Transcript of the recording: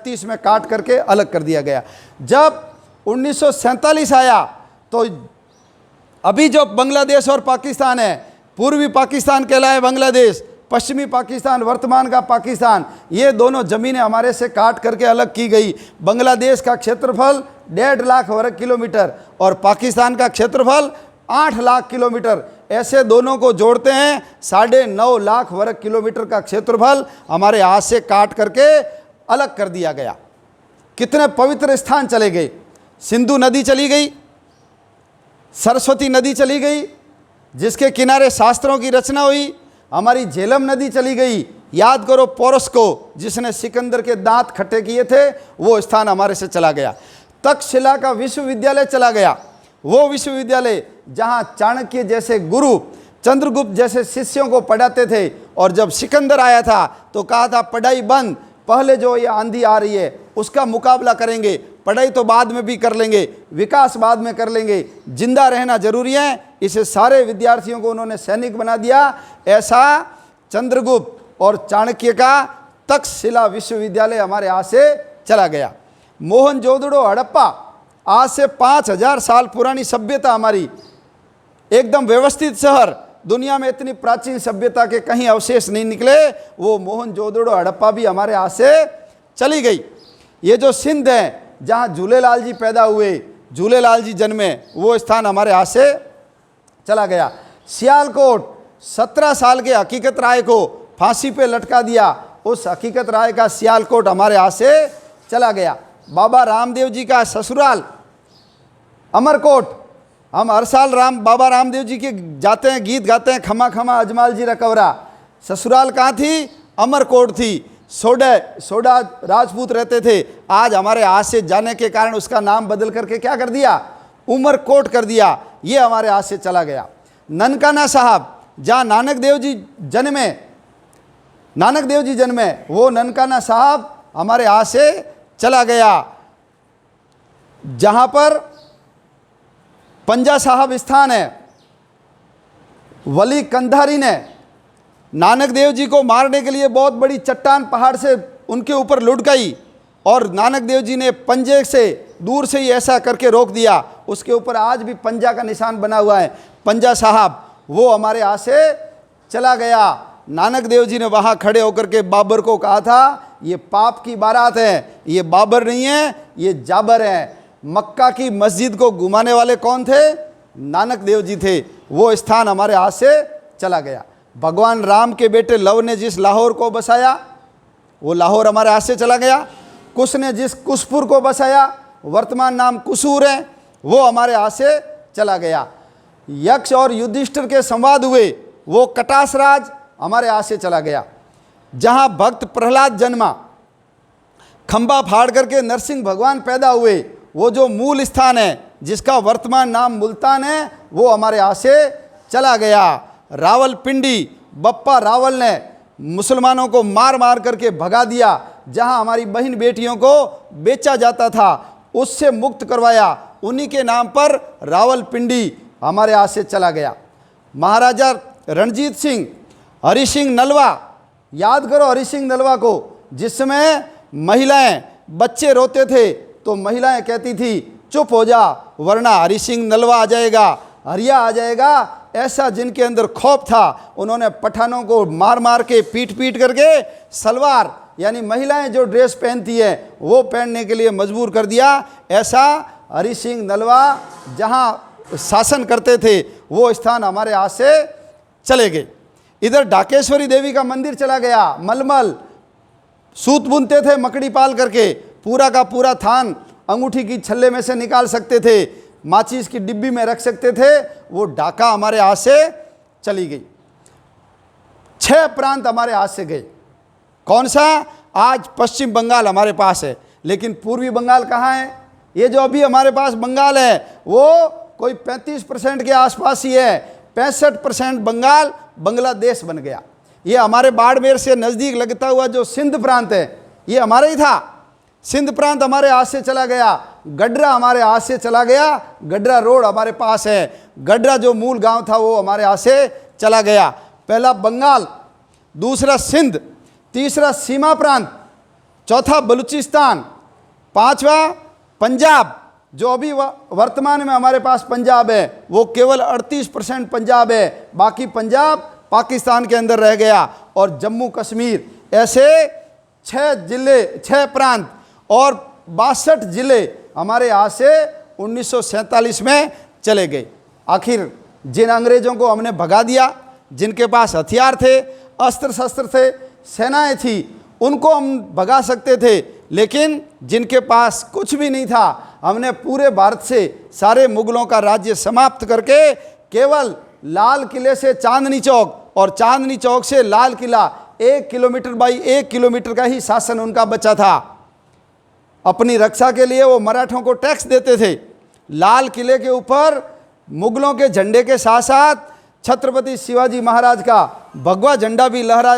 1937 में काट करके अलग कर दिया गया। जब 1947 आया तो अभी जो बांग्लादेश और पाकिस्तान है, पूर्वी पाकिस्तान कहलाए बांग्लादेश, पश्चिमी पाकिस्तान वर्तमान का पाकिस्तान, ये दोनों ज़मीनें हमारे से काट करके अलग की गई। बांग्लादेश का क्षेत्रफल 1.5 लाख वर्ग किलोमीटर और पाकिस्तान का क्षेत्रफल 8 लाख किलोमीटर, ऐसे दोनों को जोड़ते हैं 9.5 लाख वर्ग किलोमीटर का क्षेत्रफल हमारे हाथ से काट करके अलग कर दिया गया। कितने पवित्र स्थान चले गए। सिंधु नदी चली गई, सरस्वती नदी चली गई जिसके किनारे शास्त्रों की रचना हुई, हमारी झेलम नदी चली गई। याद करो पोरस को, जिसने सिकंदर के दांत खट्टे किए थे, वो स्थान हमारे से चला गया। तक्षशिला का विश्वविद्यालय चला गया, वो विश्वविद्यालय जहां चाणक्य जैसे गुरु चंद्रगुप्त जैसे शिष्यों को पढ़ाते थे। और जब सिकंदर आया था तो कहा था पढ़ाई बंद, पहले जो ये आंधी आ रही है उसका मुकाबला करेंगे, पढ़ाई तो बाद में भी कर लेंगे, विकास बाद में कर लेंगे, जिंदा रहना जरूरी है। इसे सारे विद्यार्थियों को उन्होंने सैनिक बना दिया। ऐसा चंद्रगुप्त और चाणक्य का तक्षशिला विश्वविद्यालय हमारे हाथ से चला गया। मोहनजोदड़ो हड़प्पा, आज से 5000 साल पुरानी सभ्यता हमारी, एकदम व्यवस्थित शहर, दुनिया में इतनी प्राचीन सभ्यता के कहीं अवशेष नहीं निकले, वो मोहनजोदड़ो हड़प्पा भी हमारे हाथ से चली गई। ये जो सिंध है जहाँ झूलेलाल जी पैदा हुए, झूलेलाल जी जन्मे, वो स्थान हमारे हाथ से चला गया। सियालकोट, 17 साल के हकीकत राय को फांसी पे लटका दिया, उस हकीकत राय का सियालकोट हमारे हाथ से चला गया। बाबा रामदेव जी का ससुराल अमरकोट, हम हर साल बाबा रामदेव जी के जाते हैं, गीत गाते हैं, खमा खमा अजमाल जी रकवरा। ससुराल कहाँ थी? अमरकोट थी। सोडा राजपूत रहते थे, आज हमारे हाथ से जाने के कारण उसका नाम बदल करके क्या कर दिया? उमरकोट कर दिया। ये हमारे हाथ से चला गया। ननकाना साहब, जहाँ नानक देव जी जन्मे, वो ननकाना साहब हमारे हाथ से चला गया। जहाँ पर पंजा साहब स्थान है, वली कंधारी ने नानक देव जी को मारने के लिए बहुत बड़ी चट्टान पहाड़ से उनके ऊपर लुढ़काई और नानक देव जी ने पंजे से दूर से ही ऐसा करके रोक दिया। उसके ऊपर आज भी पंजा का निशान बना हुआ है। पंजा साहब वो हमारे हाथ से चला गया। नानक देव जी ने वहाँ खड़े होकर के बाबर को कहा था, ये पाप की बारात है, ये बाबर नहीं है, ये जाबर है। मक्का की मस्जिद को घुमाने वाले कौन थे? नानक देव जी थे। वो स्थान हमारे हाथ से चला गया। भगवान राम के बेटे लव ने जिस लाहौर को बसाया, वो लाहौर हमारे हाथ से चला गया। कुश ने जिस कुशपुर को बसाया, वर्तमान नाम कुसूर है, वो हमारे हाथ से चला गया। यक्ष और युधिष्ठिर के संवाद हुए, वो कटास राज हमारे हाथ से चला गया। जहाँ भक्त प्रहलाद जन्मा, खंबा फाड़ करके नरसिंह भगवान पैदा हुए, वो जो मूल स्थान है जिसका वर्तमान नाम मुल्तान है, वो हमारे हाथ से चला गया। रावलपिंडी, बप्पा रावल ने मुसलमानों को मार मार करके भगा दिया। जहां हमारी बहन बेटियों को बेचा जाता था, उससे मुक्त करवाया। उन्हीं के नाम पर रावलपिंडी हमारे हाथ से चला गया। महाराजा रणजीत सिंह, हरि सिंह नलवा, याद करो हरि सिंह नलवा को, जिसमें महिलाएं बच्चे रोते थे तो महिलाएं कहती थी चुप हो जा वरना हरि सिंह नलवा आ जाएगा, हरिया आ जाएगा। ऐसा जिनके अंदर खौफ था, उन्होंने पठानों को मार मार के पीट पीट करके सलवार यानी महिलाएं जो ड्रेस पहनती है वो पहनने के लिए मजबूर कर दिया। ऐसा हरि सिंह नलवा जहां शासन करते थे, वो स्थान हमारे हाथ से चले गए। इधर ढाकेश्वरी देवी का मंदिर चला गया। मलमल, सूत बुनते थे मकड़ी पाल करके, पूरा का पूरा थान अंगूठी की छल्ले में से निकाल सकते थे, माचिस की डिब्बी में रख सकते थे, वो ढाका हमारे हाथ से चली गई। 6 प्रांत हमारे हाथ से गए। कौन सा? आज पश्चिम बंगाल हमारे पास है, लेकिन पूर्वी बंगाल कहाँ है? ये जो अभी हमारे पास बंगाल है वो कोई 35% के आसपास ही है। 65% बंगाल बांग्लादेश बन गया। ये हमारे बाड़मेर से नज़दीक लगता हुआ जो सिंध प्रांत है, ये हमारा ही था। सिंध प्रांत हमारे हाथ से चला गया। गडरा हमारे हाथ से चला गया। गडरा रोड हमारे पास है। गडरा जो मूल गांव था वो हमारे हाथ से चला गया। पहला बंगाल, दूसरा सिंध, तीसरा सीमा प्रांत, चौथा बलूचिस्तान, पांचवा पंजाब, जो अभी वर्तमान में हमारे पास पंजाब है वो केवल 38% पंजाब है, बाकी पंजाब पाकिस्तान के अंदर रह गया। और जम्मू कश्मीर, ऐसे 6 जिले, 6 प्रांत और 62 जिले हमारे यहाँ से 1947 में चले गए। आखिर जिन अंग्रेज़ों को हमने भगा दिया, जिनके पास हथियार थे, अस्त्र शस्त्र थे, सेनाएं थी, उनको हम भगा सकते थे, लेकिन जिनके पास कुछ भी नहीं था, हमने पूरे भारत से सारे मुगलों का राज्य समाप्त करके केवल लाल किले से चांदनी चौक और चांदनी चौक से Lal Qila 1 kilometre by 1 kilometre का ही शासन उनका बचा था। अपनी रक्षा के लिए वो मराठों को टैक्स देते थे। लाल किले के ऊपर मुगलों के झंडे के साथ साथ छत्रपति शिवाजी महाराज का भगवा झंडा भी लहरा